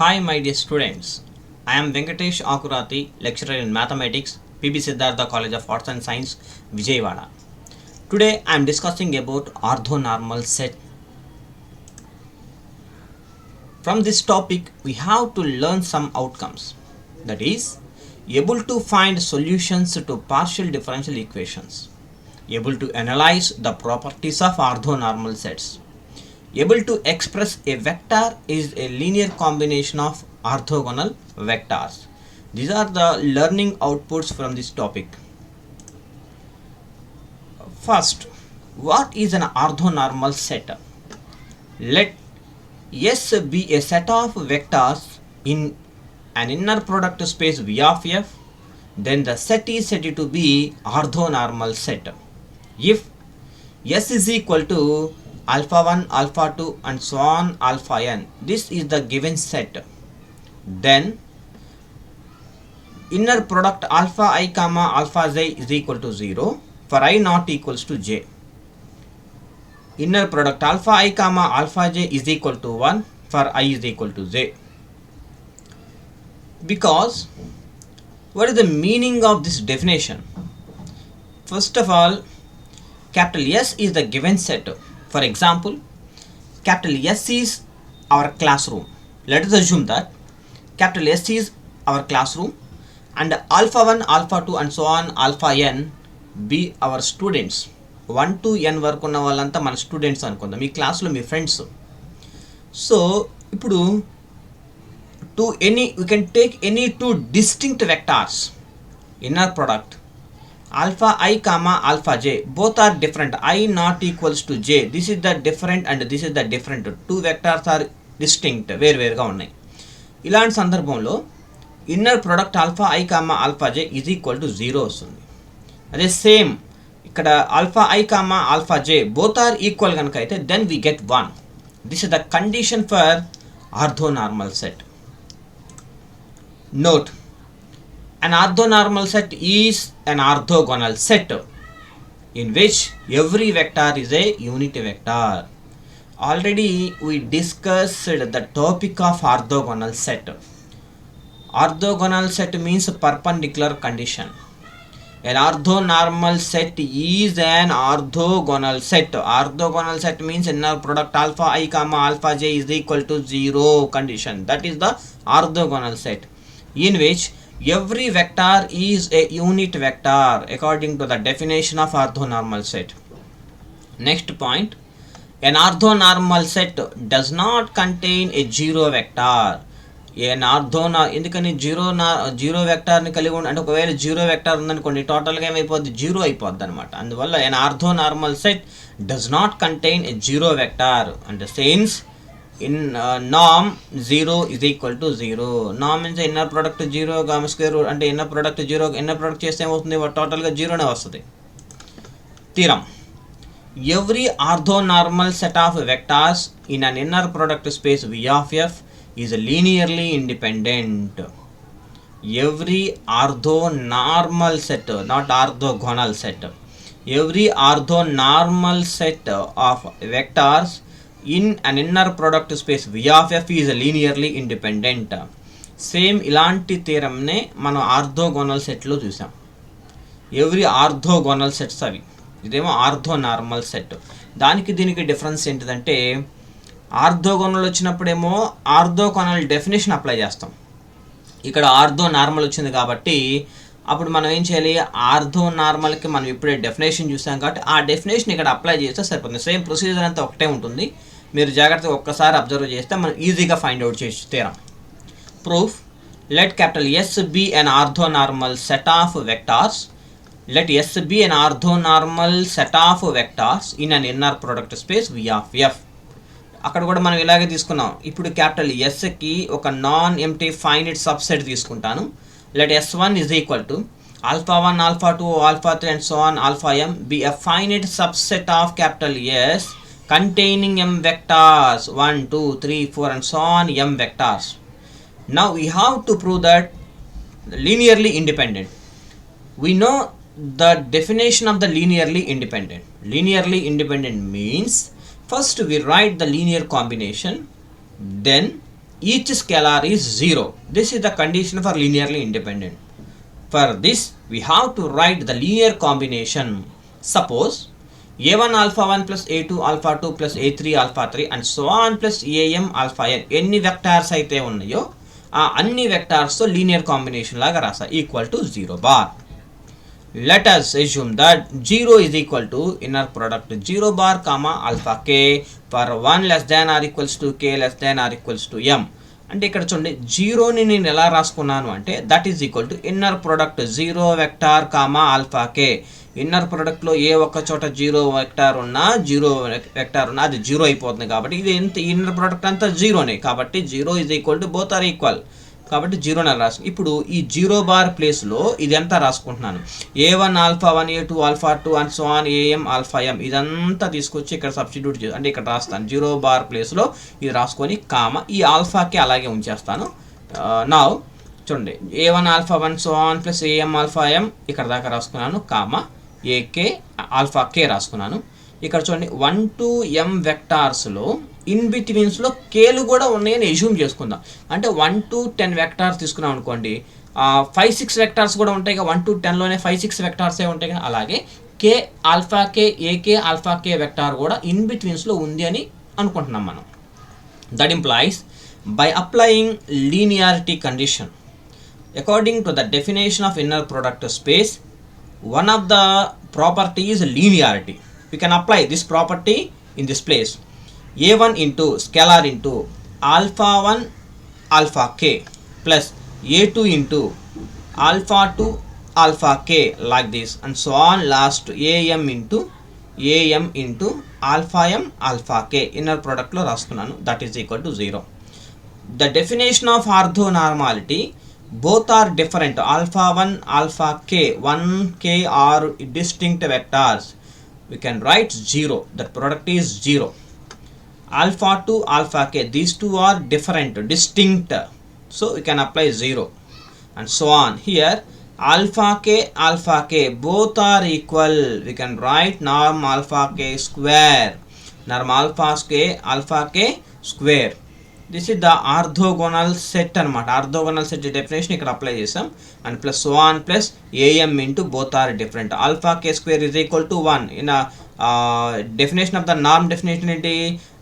Hi, my dear students. I am Venkatesh Akurati, lecturer in mathematics, PB Siddhartha College of Arts and Science, Vijayawada. Today, I am discussing about orthonormal set. From this topic, we have to learn some outcomes. That is, able to find solutions to partial differential equations, able to analyze the properties of orthonormal sets, able to express a vector is a linear combination of orthogonal vectors. These are the learning outputs from this topic. First, what is an orthonormal set? Let S be a set of vectors in an inner product space V of F, then the set is said to be orthonormal set. If S is equal to alpha 1, alpha 2 and so on alpha n, this is the given set, then inner product alpha I comma alpha j is equal to 0 for I not equals to j. Inner product alpha I comma alpha j is equal to 1 for I is equal to j. Because what is the meaning of this definition? First of all, capital S is the given set. For example, capital S is our classroom. Let us assume that capital S is our classroom and alpha 1, alpha 2 and so on alpha n be our students. 1 to n వరకు ఉన్న వాళ్ళంతా మన students అనుకుందాం, మీ క్లాస్లో మీ friends. So ఇప్పుడు we can take any two distinct vectors, inner product alpha I comma alpha j, both are different, I not equals to j, this is the different and this is the different, two vectors are distinct, వేరువేరుగా ఉన్నాయి. ఇలాంటి సందర్భంలో inner product alpha I comma alpha j is equal to 0 వస్తుంది. అదే same ఇక్కడ alpha I comma alpha j both are equal కనుక అయితే then we get 1. This is the condition for orthonormal set. Note, an orthonormal set is an orthogonal set in which every vector is a unit vector. Already we discussed the topic of orthogonal set. Orthogonal set means perpendicular condition. An orthonormal set is an orthogonal set. Orthogonal set means inner product alpha I comma alpha j is equal to 0 condition. That is the orthogonal set, in which every vector is a unit vector according to the definition of orthonormal set. Next point, an orthonormal set does not contain a zero vector. ఎందుకని zero వెక్టార్ని కలిగి అంటే ఒకవేళ zero vector ఉందనుకోండి టోటల్గా ఏమైపోద్ది, zero అయిపోద్ది అనమాట. అందువల్ల an orthonormal set does not contain a zero vector and since in norm 0 is equal to 0. norm means inner product 0 gamma square root అంటే inner product 0 inner product చేస్తే ఏమవుతుంది, టోటల్గా జీరోనే వస్తుంది. Theorem, every orthonormal set of vectors in an inner product space V of F is linearly independent. Every orthonormal set, not orthogonal set, every orthonormal set of vectors in an inner product space V of F is linearly independent. Same ఇలాంటి థీరంనే మనం orthogonal సెట్లో చూసాం. Every orthogonal sets అవి, ఇదేమో orthonormal set. దానికి దీనికి difference ఏంటిదంటే orthogonal వచ్చినప్పుడేమో orthogonal definition apply చేస్తాం. ఇక్కడ ఆర్థోనార్మల్ వచ్చింది కాబట్టి అప్పుడు మనం ఏం చేయాలి, ఆర్థోనార్మల్కి మనం ఇప్పుడే డెఫినేషన్ చూసాం కాబట్టి ఆ డెఫినేషన్ ఇక్కడ అప్లై చేస్తే సరిపోతుంది. సేమ్ ప్రొసీజర్ అంతా ఒకటే ఉంటుంది, మీరు జాగ్రత్తగా ఒక్కసారి అబ్జర్వ్ చేస్తే మనం ఈజీగా ఫైండ్ అవుట్ చేయొచ్చు. తీరం, proof, let capital S be an orthonormal set of vectors. Let S be an orthonormal set of vectors in an inner product space V of F. అక్కడ కూడా మనం ఇలాగే తీసుకున్నాం. ఇప్పుడు క్యాపిటల్ ఎస్కి ఒక నాన్ ఎంటీ ఫైనైట్ సబ్సెట్ తీసుకుంటాను. Let S1 is equal to alpha 1, alpha 2, alpha 3 and so on alpha m be a finite subset of capital S containing m vectors 1, 2, 3, 4 and so on m vectors. Now we have to prove that linearly independent. We know the definition of the linearly independent. Linearly independent means first we write the linear combination, then each scalar is 0. This is the condition for linearly independent. For this, we have to write the linear combination. Suppose a1 alpha 1 plus a2 alpha 2 plus a3 alpha 3 and so on plus am alpha n ఎన్ని vectors అయితే ఉన్నాయో ఆ అన్ని వెక్టార్స్తో linear combination లాగా రాసా equal to 0 bar. Let us assume that 0 is equal to inner product 0 bar comma alpha k for 1 less than or equals to k less than or equals to m. అంటే ఇక్కడ చూడండి జీరోని నేను ఎలా రాసుకున్నాను అంటే that is equal to inner product 0 vector comma alpha k. Inner ప్రొడక్ట్లో ఏ ఒక్క చోట 0 వెక్టార్ ఉన్నా 0 వెక్టార్ ఉన్నా అది 0 అయిపోతుంది కాబట్టి ఇది ఎంత ఇన్నర్ ప్రొడక్ట్ అంతా 0నే కాబట్టి 0 is equal to both are equal కాబట్టి 0 అని రాసు. ఇప్పుడు ఈ 0 బార్ ప్లేస్లో ఇది ఎంత రాసుకుంటున్నాను a1 alpha 1 a2 alpha 2 and so on am alpha m ఇదంతా తీసుకొచ్చి ఇక్కడ సబ్స్టిట్యూట్ చేసి అంటే ఇక్కడ రాస్తాను 0 బార్ ప్లేస్లో ఇది రాసుకొని కామ ఈ ఆల్ఫాకి అలాగే ఉంచేస్తాను. నా చూడండి a1 alpha 1 so on plus am alpha m ఇక్కడ దాకా రాసుకున్నాను కామ ak ఆల్ఫా k రాసుకున్నాను. ఇక్కడ చూడండి 1 to m వెక్టార్స్లో ఇన్ బిట్వీన్స్లో కేలు కూడా ఉన్నాయని ఎజ్యూమ్ చేసుకుందాం. అంటే 1 to 10 వెక్టార్స్ తీసుకున్నాం అనుకోండి 5-6 వెక్టార్స్ కూడా ఉంటాయి కదా 1 to 10లోనే 5-6 వెక్టార్సే ఉంటాయి కదా అలాగే కే ఆల్ఫా కే ఏకే ఆల్ఫా కే వెక్టార్ కూడా ఇన్ బిట్వీన్స్లో ఉంది అని అనుకుంటున్నాం మనం. That implies by applying linearity condition according to the definition of inner product space one of the property is linearity. We can apply this property in this place. a1 into scalar into alpha 1 alpha k plus a2 into alpha 2 alpha k like this and so on last am into alpha m alpha k inner product lo raskunnanu that is equal to 0. The definition of orthonormality, both are different. Alpha 1 alpha k 1 k are distinct vectors. We can write 0, that product is 0. Alpha 2 alpha k, these two are different, distinct, so we can apply 0 and so on. Here alpha k both are equal, we can write norm alpha k square, norm alpha k square. This is the orthogonal set అనమాట. Orthogonal set definition ఇక్కడ apply చేసాం and plus so on plus am into both are different. Alpha k square is equal to 1. In definition of the norm definition ఏంటి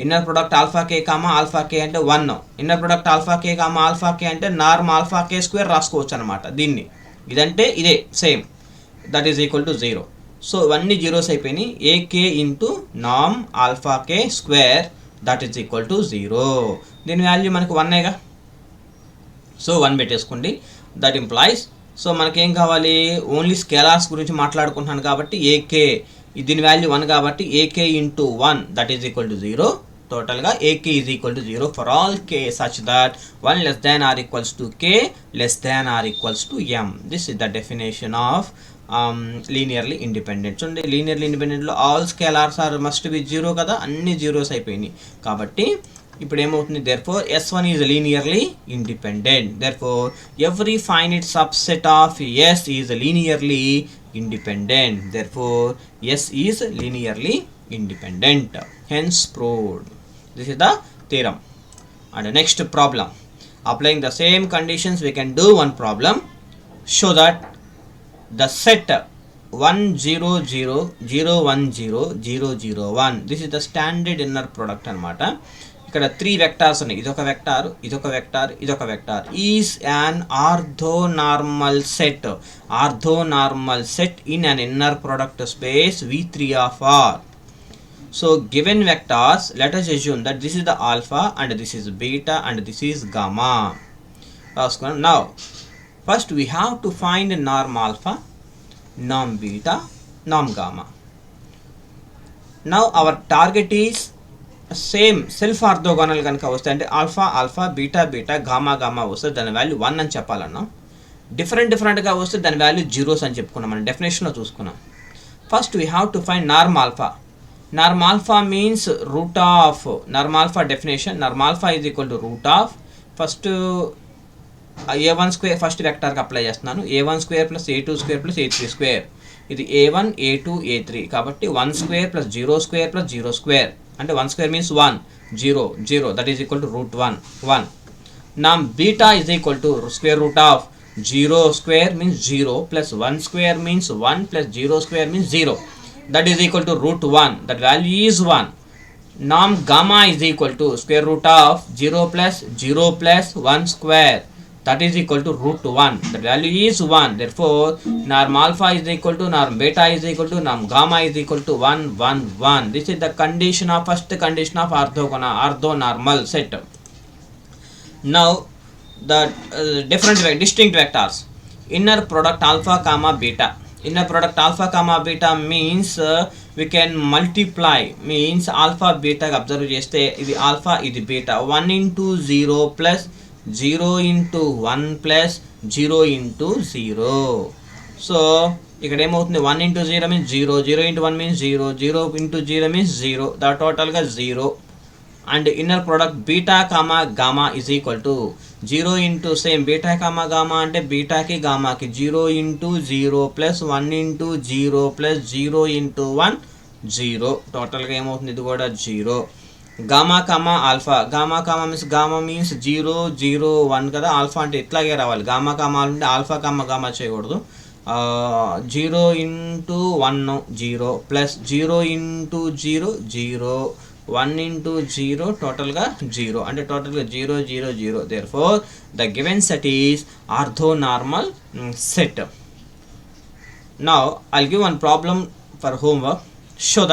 inner product alpha k comma alpha k అంటే 1. Inner product alpha k comma alpha k అంటే norm alpha k square రాసుకోవచ్చు అనమాట. దీన్ని ఇదంటే ఇదే same that is equal to 0. So ఇవన్నీ zeros అయిపోయినాయి. AK into norm alpha k square that is equal to 0. దీని వాల్యూ మనకు 1గా సో 1 పెట్టేసుకోండి. దట్ ఇంప్లాయిస్ సో మనకేం కావాలి ఓన్లీ స్కేలార్స్ గురించి మాట్లాడుకుంటున్నాను కాబట్టి ఏకే దీని వాల్యూ 1 కాబట్టి a k into 1 that is equal to 0. టోటల్గా a k is equal to 0 for all k such that 1 less than or equals to k less than or equals to m. This is the definition of linearly independent. చూడండి linearly ఇండిపెండెంట్లో all scalars are must be 0 కదా, అన్ని zeros అయిపోయినాయి కాబట్టి ఇప్పుడు ఏమవుతుంది therefore S1 is linearly independent. Therefore every finite subset of S is linearly independent. Therefore S is linearly independent. Hence proved. This is the theorem. And the next problem, applying the same conditions we can do one problem. Show that the set 1 0 0 0 1 0 0 0 1 this is the standard inner product అనమాట. ఇక్కడ 3 vectors ఉన్నాయి. ఇదొక vector, ఇదొక vector, ఇదొక vector. Is an orthonormal set. Orthonormal set in an inner product space V3 of R. So given vectors, let us assume that this is the alpha and this is beta and this is gamma. Now first we have to find norm alpha, norm beta, norm gamma. Now our target is same self orthogonal కనుక వస్తే అంటే alpha alpha beta beta gamma gamma వస్తే దాని value 1 అని చెప్పాలన్నాం. డిఫరెంట్గా వస్తే దాని value zeros అని చెప్పుకున్నాం. మనం డెఫినేషన్లో చూసుకున్నాం. First we have to find norm alpha. Norm alpha means root of norm alpha definition. Norm alpha is equal to root of first a1 square first వెక్టార్కి అప్లై చేస్తున్నాను. a1 square plus a2 square plus a3 square. ఇది a1 a2 a3 కాబట్టి 1 square plus 0 square plus 0 square అంటే 1 square means 1 0 0 that is equal to root 1 1. Now beta is equal to square root of 0 square means 0 plus 1 square means 1 plus 0 square means 0. That is equal to root 1. That value is 1. Now gamma is equal to square root of 0 plus 1 square. That is equal to root 1. The value is 1. Therefore, norm alpha is equal to norm beta is equal to norm gamma is equal to 1, 1, 1. This is the condition of first condition of orthonormal set. Now, the distinct vectors. Inner product alpha comma beta. Inner product alpha comma beta means we can multiply, means alpha beta observe cheste idi alpha idi beta 1 into 0 plus 0 into 1 plus 0 into 0. So ఇక్కడ ఏమవుతుంది 1 into 0 means 0, 0 into 1 means 0, 0 into 0 means 0, the total గా 0. And inner product beta comma gamma is equal to 0 into same beta comma gamma అంటే beta కి gamma కి 0 into 0 plus 1 into 0 plus 0 into 1 0, టోటల్గా ఏమవుతుంది ఇది కూడా 0. Gamma comma alpha, gamma comma means 0 0 1 కదా, alpha అంటే ఇట్లాగే రావాలి. గామా కామా అంటే ఆల్ఫా కామా గామా చేయకూడదు. 0 into 1 0 plus 0 into 0 0, 1 into 0, టోటల్గా 0 అంటే టోటల్గా 0 0 0. therefore the given set is orthonormal set. Now I'll give one problem for homework. Show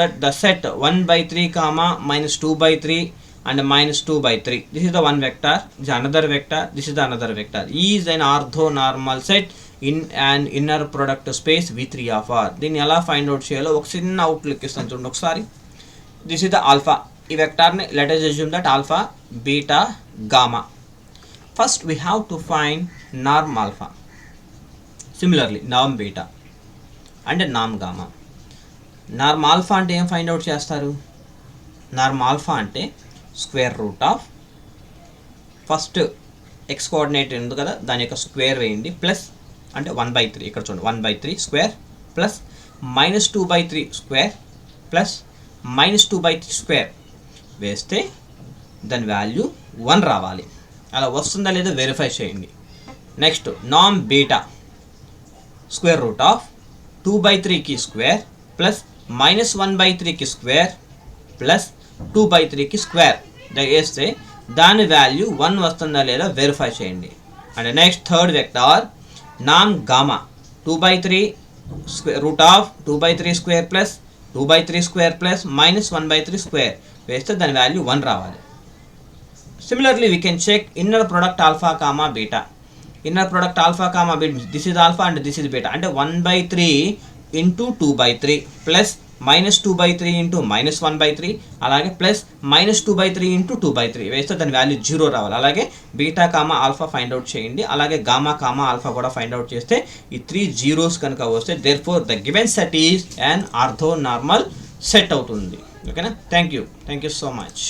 that the set 1 by 3 comma minus 2 by 3 and minus 2 by 3. This is the one vector, this is another vector, this is the another vector. Is an orthonormal set in an inner product space V3 of R. దీన్ని ఎలా find out చేయాలో ఒక చిన్న outlook ఇస్తాను చూడండి ఒకసారి. This is the alpha. ఈ వెక్టార్ని let us assume that alpha beta gamma. First we have to find norm alpha, similarly norm beta and norm gamma. Norm alpha అంటే ఏం ఫైండ్ అవుట్ చేస్తారు? నార్మ్ ఆల్ఫా అంటే square root of first x coordinate ఉంది కదా దాని యొక్క square వేయండి, plus అంటే 1/3, ఇక్కడ చూడండి 1/3 square plus minus 2/3 square plus minus 2/3 square వేస్తే దాని వాల్యూ 1 రావాలి. అలా వస్తుందా లేదో వెరిఫై చేయండి. Next norm beta square root of 2/3కి స్క్వేర్ ప్లస్ మైనస్ 1/3కి స్క్వేర్ ప్లస్ 2/3కి స్క్వేర్ వేస్తే దాని వాల్యూ 1 వస్తుందా లేదా వెరిఫై చేయండి. And next third vector norm gamma 2/3 square root of 2/3 square plus 2/3 square plus minus 1/3 square వేస్తే దాని వాల్యూ 1 రావాలి. Similarly we can check inner product alpha comma beta. Inner product alpha comma beta, this is alpha and this is beta అంటే 1/3 into 2/3 plus minus 2/3 into minus 1/3 అలాగే plus minus 2/3 into 2/3 వేస్తే దాని value 0 రావాలి. అలాగే beta comma alpha find out చేయండి, అలాగే gamma comma alpha కూడా find out చేస్తే ఈ 3 జీరోస్ కనుక వస్తే therefore the given set is an orthonormal set అవుతుంది. ఓకేనా? Thank you so much.